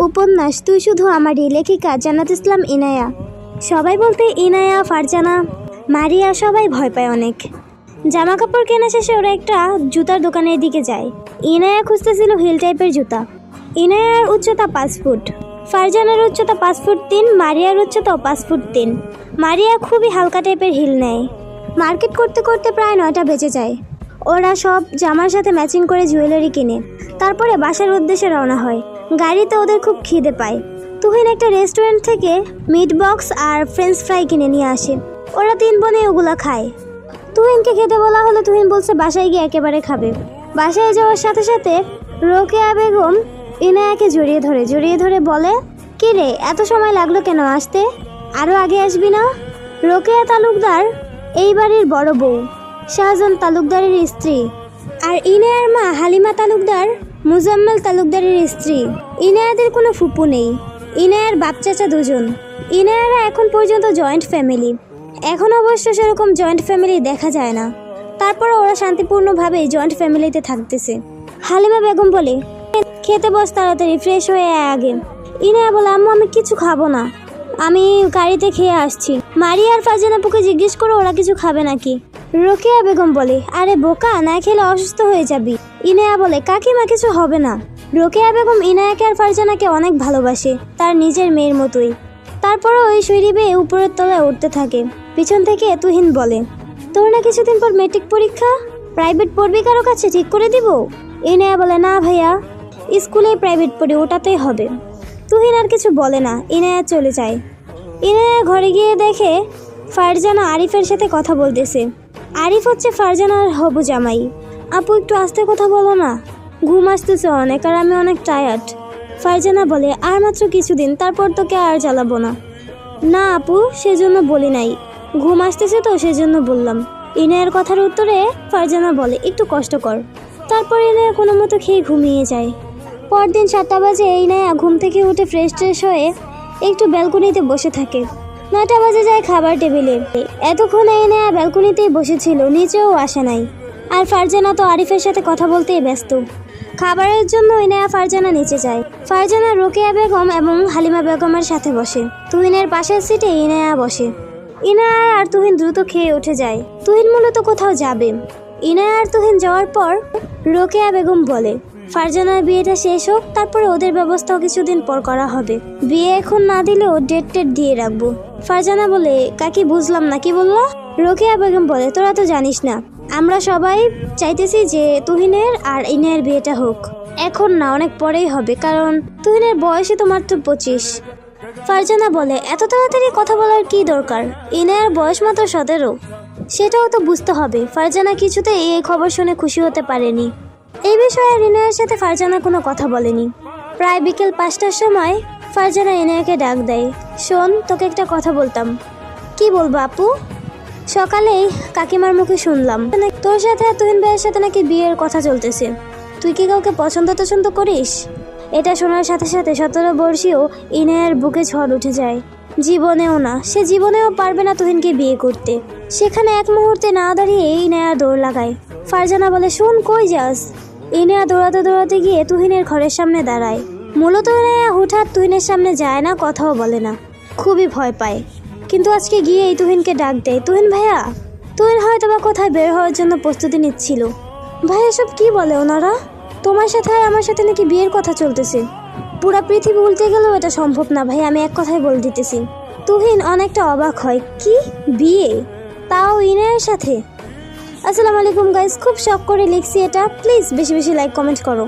উপন্যাস তুই শুধু আমারই, লেখিকা জান্নাত ইসলাম ইনায়া। সবাই বলতে ইনায়া, ফারজানা, মারিয়া সবাই ভয় পায় অনেক। জামা কাপড় কেনা শেষে ওরা একটা জুতার দোকানের দিকে যায়। ইনায়া খুঁজতেছিল হিল টাইপের জুতা। ইনায়ার উচ্চতা 5 ফুট, ফারজানার উচ্চতা 5 ফুট 3, মারিয়ার উচ্চতাও 5 ফুট 3। মারিয়া খুবই হালকা টাইপের হিল নেয়। মার্কেট করতে করতে প্রায় 9টা বেজে যায়। ওরা সব জামার সাথে ম্যাচিং করে জুয়েলারি কিনে তারপরে বাসার উদ্দেশ্যে রওনা হয়। গাড়িতে ওদের খুব খিদে পায়। তুহিন একটা রেস্টুরেন্ট থেকে মিট বক্স আর ফ্রেঞ্চ ফ্রাই কিনে নিয়ে আসে। ওরা 3 বোনে ওগুলা খায়। তুহিনকে খেতে বলা হলে তুহিন বলছে বাসায় গিয়ে একেবারে খাবে। বাসায় যাওয়ার সাথে সাথে রোকেয়া বেগম ইনায়াকে জড়িয়ে ধরে বলে, কি রে, এত সময় লাগলো কেন আসতে? আরও আগে আসবি না? রোকেয়া তালুকদার এই বাড়ির বড় বউ, শাহজাহান তালুকদারের স্ত্রী। আর ইনায়ার মা হালিমা তালুকদার মুজাম্মেল তালুকদারের স্ত্রী। ইনায়াদের কোনো ফুপু নেই। ইনায়ার বাপ চাচা 2জন। ইনায়ারা এখন পর্যন্ত জয়েন্ট ফ্যামিলি। এখন অবশ্য সেরকম জয়েন্ট ফ্যামিলি দেখা যায় না, তারপরে ওরা শান্তিপূর্ণভাবে জয়েন্ট ফ্যামিলিতে থাকতেছে। হালিমা বেগম বলে, খেতে বস তাড়াতাড়ি, ফ্রেশ হয়ে আগে। ইনায়া বলে, আম্মু আমি কিছু খাবো না, আমি গাড়িতে খেয়ে আসছি। মারিয়া আর ফারজানাপুকে জিজ্ঞেস করো ওরা কিছু খাবে নাকি। রোকেয়া বেগম বলে, আরে বোকা, না খেলে অসুস্থ হয়ে যাবি। ইনায়া বলে, কাকিমা কিছু হবে না। রোকেয়া বেগম ইনায়াকে আর ফারজানাকে অনেক ভালোবাসে, তার নিজের মেয়ের মতোই। তারপরে ওই সিঁড়ি বেয়ে উপরের তলায় উঠতে থাকে। পিছন থেকে তুহিন বলে, তোর না কিছুদিন পর মেট্রিক পরীক্ষা, প্রাইভেট পড়বি কারো কাছে, ঠিক করে দিব? ইনায়া বলে, না ভাইয়া, স্কুলেই প্রাইভেট পড়ি, ওটাতেই হবে। তুহিন আর কিছু বলে না। ইনায়া চলে যায়। ইনায়া ঘরে গিয়ে দেখে ফারজানা আরিফের সাথে কথা বলতেছে। আরিফ হচ্ছে ফারজানার হবু জামাই। আপু একটু আস্তে কথা বলো না, ঘুম আসতেছে অনেক আর আমি অনেক টায়ার্ড। ফারজানা বলে, আর মাত্র কিছুদিন, তারপর তোকে আর জ্বালাবো না। না আপু, সেজন্য বলি নাই, ঘুম আসতেছে তো সেজন্য বললাম। ইনায়ার কথার উত্তরে ফারজানা বলে, একটু কষ্ট কর। তারপর ইনায়া কোনো মতো খেয়ে ঘুমিয়ে যায়। পরদিন 7টা বাজে ইনায়া ঘুম থেকে উঠে ফ্রেশ হয়ে একটু ব্যালকনিতে বসে থাকে। 9টা বাজে যায় খাবার টেবিলে। এতক্ষণে ইনায়া ব্যালকনিতেই বসেছিল, নিচেও আসে নাই। আর ফারজানা তো আরিফের সাথে কথা বলতেই ব্যস্ত। খাবারের জন্য ইনায়া ফারজানা নিচে যায়। ফারজানা রোকেয়া বেগম এবং হালিমা বেগমের সাথে বসে। তুহিনের পাশের সিটে ইনায়া বসে। ইনায়া আর তুহিন দ্রুত খেয়ে উঠে যায়। তুহিন মূলত কোথাও যাবে। ইনায়া আর তুহিন যাওয়ার পর রোকেয়া বেগম বলে, ফারজানার বিয়েটা শেষ হোক, তারপরে ওদের ব্যবস্থাও কিছুদিন পর করা হবে। বিয়ে এখন না দিলেও ডেট দিয়ে রাখবো। ফারজানা বলে, কাকি বুঝলাম না, কি বললো? রোকেয়া বেগম বলে, তোরা তো জানিস না, আমরা সবাই চাইতেছি যে তুহিনের আর ইনায়ের বিয়েটা হোক। এখন না, অনেক পরেই হবে, কারণ তুহিনের বয়সে তো মাত্র 25। ফারজানা বলে, এত তাড়াতাড়ি কথা বলার কি দরকার? ইনায়ের বয়স মাত্র 17। সেটাও তো বুঝতে হবে। ফারজানা কিছুতে এই খবর শুনে খুশি হতে পারেনি। এই বিষয়ে ইনায়ের সাথে ফারজানা কোনো কথা বলেনি। প্রায় বিকেল 5টার সময় ফারজানা ইনায়াকে ডাক দেয়। শোন, তোকে একটা কথা বলতাম। কি বলবো আপু? সকালেই কাকিমার মুখে শুনলাম তোর সাথে আর তুহিন ভাইয়ের সাথে নাকি বিয়ের কথা চলতেছে। তুই কি কাউকে পছন্দ করিস? এটা শোনার সাথে সাথে 17 বর্ষীয় ইনায়ার বুকে ঝড় উঠে যায়। জীবনেও না, সে জীবনেও পারবে না তুহিনকে বিয়ে করতে। সেখানে এক মুহূর্তে না দাঁড়িয়ে ইনায়া দৌড় লাগায়। ফারজানা বলে, শোন, কই যাস? ইনায়া দৌড়াতে গিয়ে তুহিনের ঘরের সামনে দাঁড়ায়। মূলত ইনায়া হুঠাৎ তুহিনের সামনে যায় না, কথাও বলে না, খুবই ভয় পায়। কিন্তু আজকে গিয়ে এই তুহিনকে ডাক দেয়, তুহিন ভাইয়া। তুহিন হয়তো বা কোথায় বের হওয়ার জন্য প্রস্তুতি নিচ্ছিল। ভাইয়া সব কি বলে ওনারা? তোমার সাথে আর আমার সাথে নাকি বিয়ের কথা চলতেছে। পুরা পৃথিবী উল্টে গেলেও এটা সম্ভব না ভাই, আমি এক কথাই বলে দিতেছি। তুহিন অনেকটা অবাক হয়, কি বিয়ে, তাও ইনায়ের সাথে? আসসালামু আলাইকুম গাইস, খুব শখ করে লিখছি এটা, প্লিজ বেশি বেশি লাইক কমেন্ট করো।